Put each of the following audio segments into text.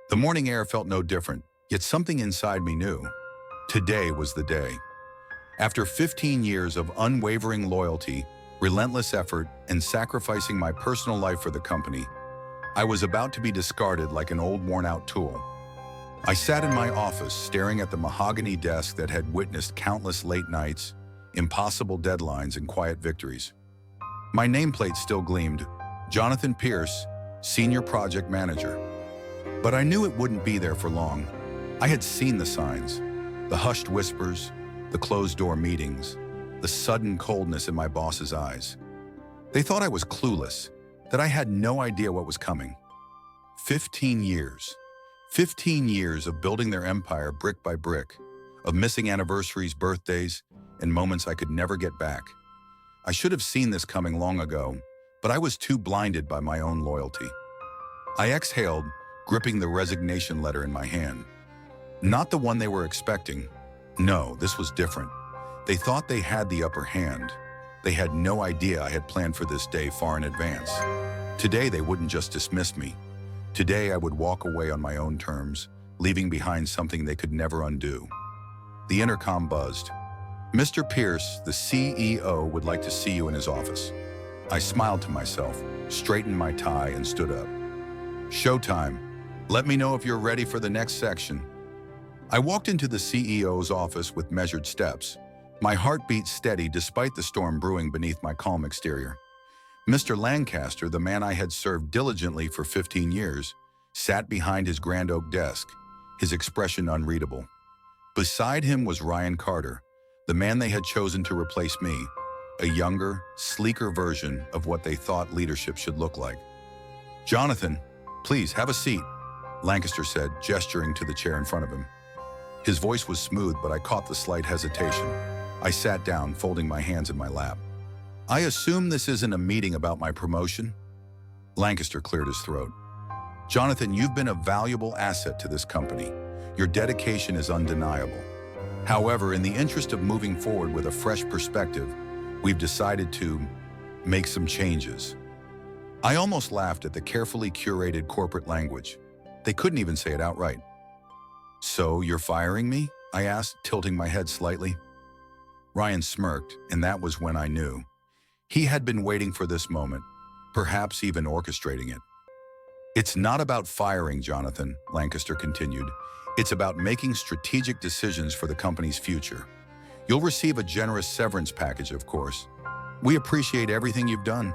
The morning air felt no different, yet something inside me knew. Today was the day. After 15 years of unwavering loyalty, relentless effort, and sacrificing my personal life for the company, I was about to be discarded like an old worn-out tool. I sat in my office staring at the mahogany desk that had witnessed countless late nights, impossible deadlines, and quiet victories. My nameplate still gleamed, Jonathan Pierce, Senior Project Manager. But I knew it wouldn't be there for long. I had seen the signs, the hushed whispers, the closed-door meetings, the sudden coldness in my boss's eyes. They thought I was clueless, that I had no idea what was coming. 15 years. 15 years of building their empire brick by brick, of missing anniversaries, birthdays, and moments I could never get back. I should have seen this coming long ago, but I was too blinded by my own loyalty. I exhaled, gripping the resignation letter in my hand. Not the one they were expecting. No, this was different. They thought they had the upper hand. They had no idea I had planned for this day far in advance. Today, they wouldn't just dismiss me. Today, I would walk away on my own terms, leaving behind something they could never undo. The intercom buzzed. "Mr. Pierce, the CEO, would like to see you in his office." I smiled to myself, straightened my tie, and stood up. "Showtime. Let me know if you're ready for the next section." I walked into the CEO's office with measured steps, my heartbeat steady despite the storm brewing beneath my calm exterior. Mr. Lancaster, the man I had served diligently for 15 years, sat behind his grand oak desk, his expression unreadable. Beside him was Ryan Carter, the man they had chosen to replace me, a younger, sleeker version of what they thought leadership should look like. "Jonathan, please have a seat," Lancaster said, gesturing to the chair in front of him. His voice was smooth, but I caught the slight hesitation. I sat down, folding my hands in my lap. "I assume this isn't a meeting about my promotion?" Lancaster cleared his throat. "Jonathan, you've been a valuable asset to this company. Your dedication is undeniable. However, in the interest of moving forward with a fresh perspective, we've decided to make some changes." I almost laughed at the carefully curated corporate language. They couldn't even say it outright. "So, you're firing me?" I asked, tilting my head slightly. Ryan smirked, and that was when I knew. He had been waiting for this moment, perhaps even orchestrating it. "It's not about firing, Jonathan," Lancaster continued. "It's about making strategic decisions for the company's future. You'll receive a generous severance package, of course. We appreciate everything you've done."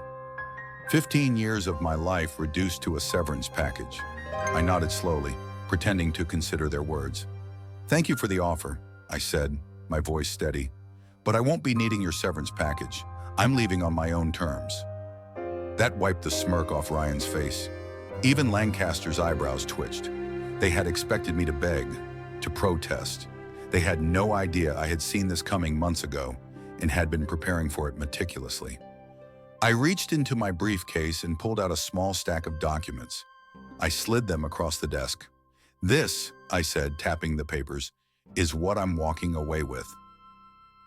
15 years of my life reduced to a severance package. I nodded slowly, pretending to consider their words. "Thank you for the offer," I said, my voice steady. "But I won't be needing your severance package. I'm leaving on my own terms." That wiped the smirk off Ryan's face. Even Lancaster's eyebrows twitched. They had expected me to beg, to protest. They had no idea I had seen this coming months ago and had been preparing for it meticulously. I reached into my briefcase and pulled out a small stack of documents. I slid them across the desk. "This," I said, tapping the papers, "is what I'm walking away with."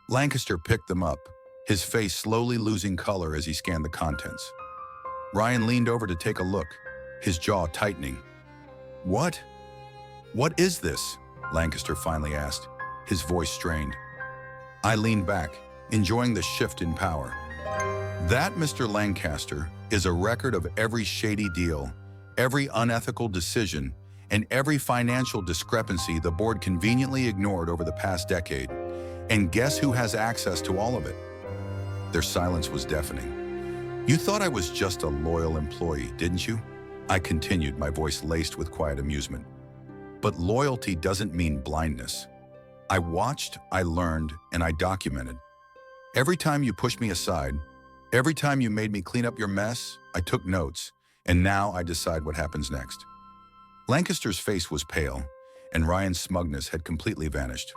Lancaster picked them up, his face slowly losing color as he scanned the contents. Ryan leaned over to take a look, his jaw tightening. "What? What is this?" Lancaster finally asked, his voice strained. I leaned back, enjoying the shift in power. "That, Mr. Lancaster, is a record of every shady deal, every unethical decision, and every financial discrepancy the board conveniently ignored over the past decade. And guess who has access to all of it?" Their silence was deafening. "You thought I was just a loyal employee, didn't you?" I continued, my voice laced with quiet amusement. "But loyalty doesn't mean blindness. I watched, I learned, and I documented. Every time you pushed me aside, every time you made me clean up your mess, I took notes, and now I decide what happens next." Lancaster's face was pale, and Ryan's smugness had completely vanished.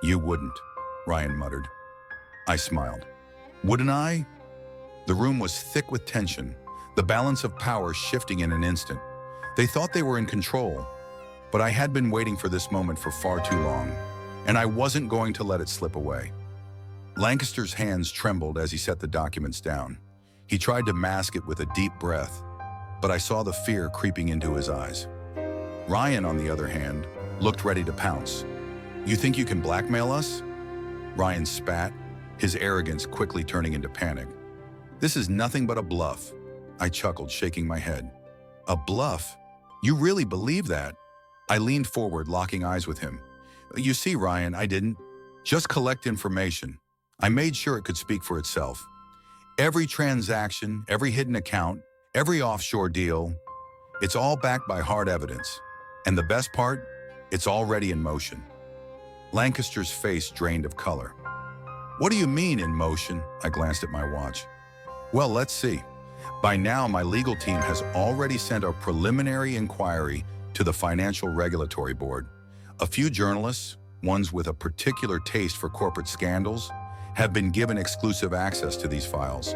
"You wouldn't," Ryan muttered. I smiled. "Wouldn't I?" The room was thick with tension, the balance of power shifting in an instant. They thought they were in control, but I had been waiting for this moment for far too long, and I wasn't going to let it slip away. Lancaster's hands trembled as he set the documents down. He tried to mask it with a deep breath, but I saw the fear creeping into his eyes. Ryan, on the other hand, looked ready to pounce. "You think you can blackmail us?" Ryan spat, his arrogance quickly turning into panic. "This is nothing but a bluff," I chuckled, shaking my head. "A bluff? You really believe that?" I leaned forward, locking eyes with him. "You see, Ryan, I didn't just collect information. I made sure it could speak for itself. Every transaction, every hidden account, every offshore deal, it's all backed by hard evidence. And the best part, it's already in motion." Lancaster's face drained of color. "What do you mean, in motion?" I glanced at my watch. "Well, let's see. By now, my legal team has already sent a preliminary inquiry to the Financial Regulatory Board. A few journalists, ones with a particular taste for corporate scandals, have been given exclusive access to these files.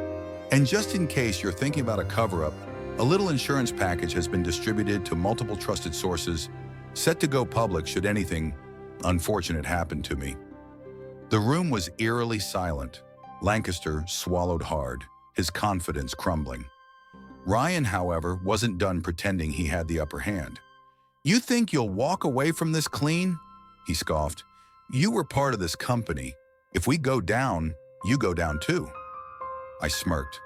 And just in case you're thinking about a cover-up, a little insurance package has been distributed to multiple trusted sources, set to go public should anything unfortunate happen to me." The room was eerily silent. Lancaster swallowed hard, his confidence crumbling. Ryan, however, wasn't done pretending he had the upper hand. "You think you'll walk away from this clean?" he scoffed. "You were part of this company. If we go down, you go down too." I smirked.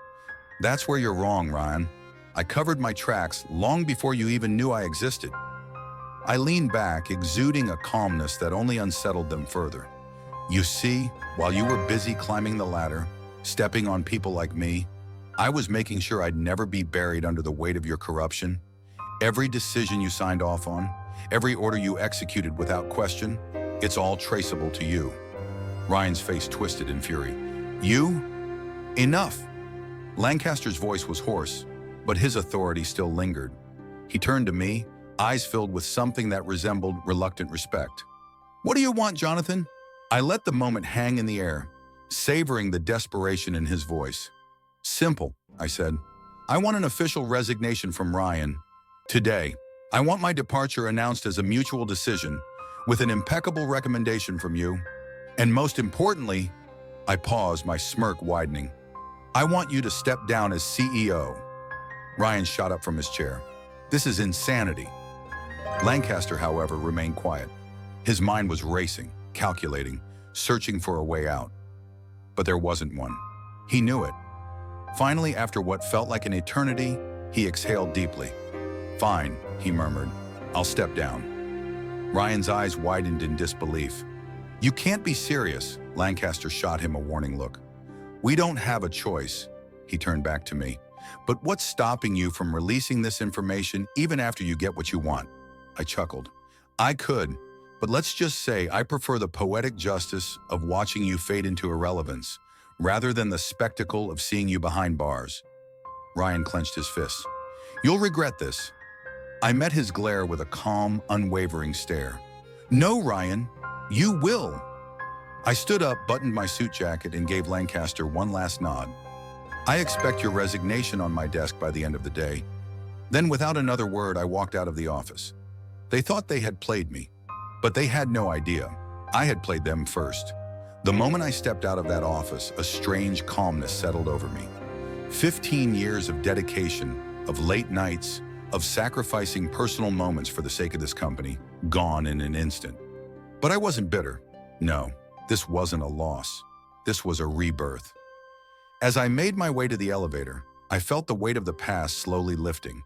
"That's where you're wrong, Ryan. I covered my tracks long before you even knew I existed." I leaned back, exuding a calmness that only unsettled them further. "You see, while you were busy climbing the ladder, stepping on people like me, I was making sure I'd never be buried under the weight of your corruption. Every decision you signed off on, every order you executed without question, it's all traceable to you." Ryan's face twisted in fury. "You? Enough!" Lancaster's voice was hoarse, but his authority still lingered. He turned to me, eyes filled with something that resembled reluctant respect. "What do you want, Jonathan?" I let the moment hang in the air, savoring the desperation in his voice. "Simple," I said. "I want an official resignation from Ryan. Today, I want my departure announced as a mutual decision, with an impeccable recommendation from you. And most importantly," I paused, my smirk widening, "I want you to step down as CEO." Ryan shot up from his chair. "This is insanity." Lancaster, however, remained quiet. His mind was racing, calculating, searching for a way out. But there wasn't one. He knew it. Finally, after what felt like an eternity, he exhaled deeply. "Fine," he murmured. "I'll step down." Ryan's eyes widened in disbelief. "You can't be serious," Lancaster shot him a warning look. "We don't have a choice," he turned back to me. "But what's stopping you from releasing this information even after you get what you want?" I chuckled. "I could, but let's just say I prefer the poetic justice of watching you fade into irrelevance, rather than the spectacle of seeing you behind bars." Ryan clenched his fists. "You'll regret this." I met his glare with a calm, unwavering stare. "No, Ryan, you will." I stood up, buttoned my suit jacket, and gave Lancaster one last nod. "I expect your resignation on my desk by the end of the day." Then, without another word, I walked out of the office. They thought they had played me, but they had no idea. I had played them first. The moment I stepped out of that office, a strange calmness settled over me. 15 years of dedication, of late nights, of sacrificing personal moments for the sake of this company, gone in an instant. But I wasn't bitter. No, this wasn't a loss. This was a rebirth. As I made my way to the elevator, I felt the weight of the past slowly lifting.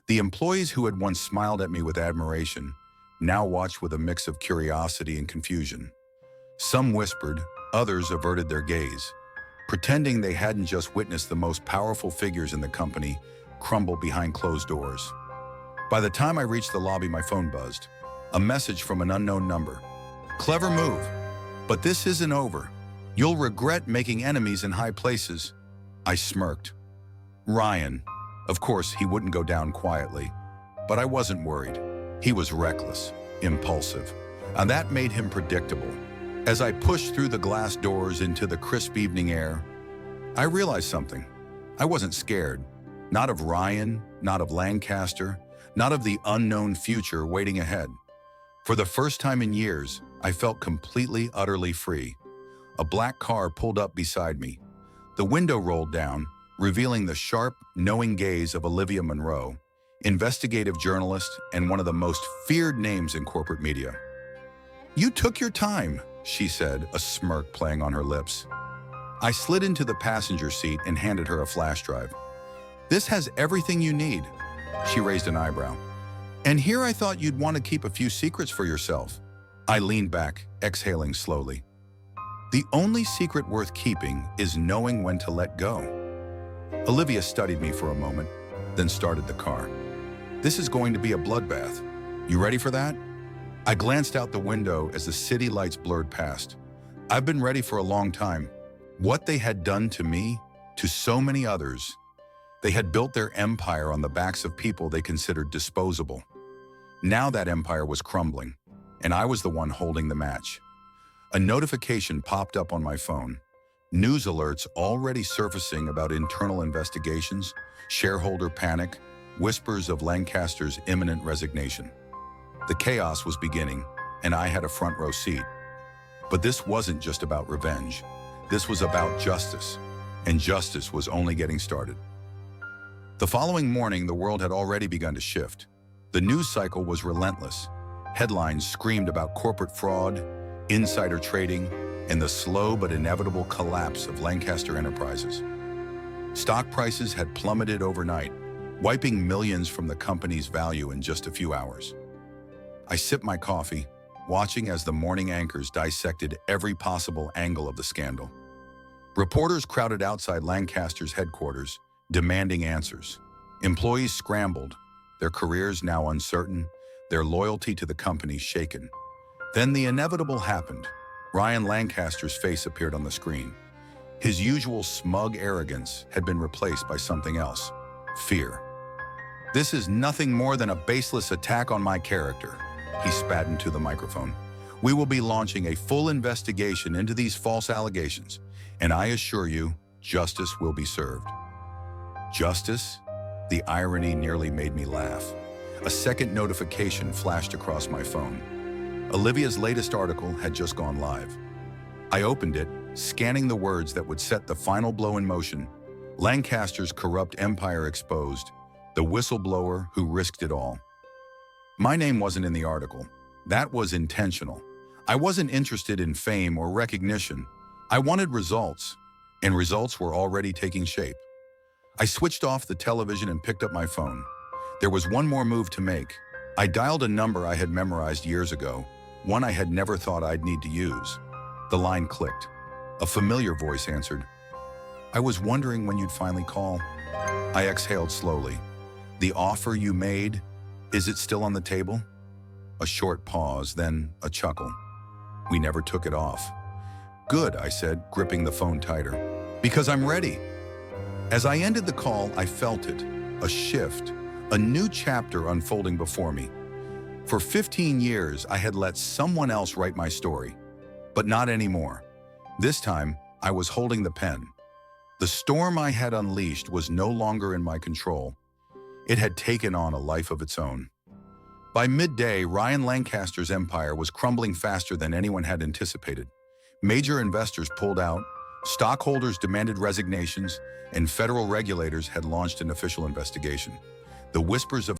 The employees who had once smiled at me with admiration now watched with a mix of curiosity and confusion. Some whispered, others averted their gaze, pretending they hadn't just witnessed the most powerful figures in the company crumble behind closed doors. By the time I reached the lobby, my phone buzzed. A message from an unknown number. "Clever move, but this isn't over. You'll regret making enemies in high places." I smirked. Ryan. Of course, he wouldn't go down quietly. But I wasn't worried. He was reckless, impulsive, and that made him predictable. As I pushed through the glass doors into the crisp evening air, I realized something. I wasn't scared. Not of Ryan, not of Lancaster, not of the unknown future waiting ahead. For the first time in years, I felt completely, utterly free. A black car pulled up beside me. The window rolled down, revealing the sharp, knowing gaze of Olivia Monroe. investigative journalist, and one of the most feared names in corporate media. "You took your time," she said, a smirk playing on her lips. I slid into the passenger seat and handed her a flash drive. "This has everything you need." She raised an eyebrow. "And here I thought you'd want to keep a few secrets for yourself." I leaned back, exhaling slowly. "The only secret worth keeping is knowing when to let go." Olivia studied me for a moment, then started the car. "This is going to be a bloodbath. You ready for that?" I glanced out the window as the city lights blurred past. I've been ready for a long time. What they had done to me, to so many others. They had built their empire on the backs of people they considered disposable. Now that empire was crumbling, and I was the one holding the match. A notification popped up on my phone. News alerts already surfacing about internal investigations, shareholder panic, whispers of Lancaster's imminent resignation. The chaos was beginning, and I had a front row seat. But this wasn't just about revenge. This was about justice, and justice was only getting started. The following morning, the world had already begun to shift. The news cycle was relentless. Headlines screamed about corporate fraud, insider trading, and the slow but inevitable collapse of Lancaster Enterprises. Stock prices had plummeted overnight, wiping millions from the company's value in just a few hours. I sipped my coffee, watching as the morning anchors dissected every possible angle of the scandal. Reporters crowded outside Lancaster's headquarters, demanding answers. Employees scrambled, their careers now uncertain, their loyalty to the company shaken. Then the inevitable happened. Ryan Lancaster's face appeared on the screen. His usual smug arrogance had been replaced by something else: fear. "This is nothing more than a baseless attack on my character," he spat into the microphone. "We will be launching a full investigation into these false allegations, and I assure you, justice will be served." Justice? The irony nearly made me laugh. A second notification flashed across my phone. Olivia's latest article had just gone live. I opened it, scanning the words that would set the final blow in motion. Lancaster's corrupt empire exposed, the whistleblower who risked it all. My name wasn't in the article. That was intentional. I wasn't interested in fame or recognition. I wanted results, and results were already taking shape. I switched off the television and picked up my phone. There was one more move to make. I dialed a number I had memorized years ago, one I had never thought I'd need to use. The line clicked. A familiar voice answered. "I was wondering when you'd finally call." I exhaled slowly. "The offer you made, is it still on the table?" A short pause, then a chuckle. "We never took it off." "Good," I said, gripping the phone tighter. "Because I'm ready." As I ended the call, I felt it. A shift, a new chapter unfolding before me. For 15 years, I had let someone else write my story. But not anymore. This time, I was holding the pen. The storm I had unleashed was no longer in my control. It had taken on a life of its own. By midday, Ryan Lancaster's empire was crumbling faster than anyone had anticipated. Major investors pulled out, stockholders demanded resignations, and federal regulators had launched an official investigation. The whispers of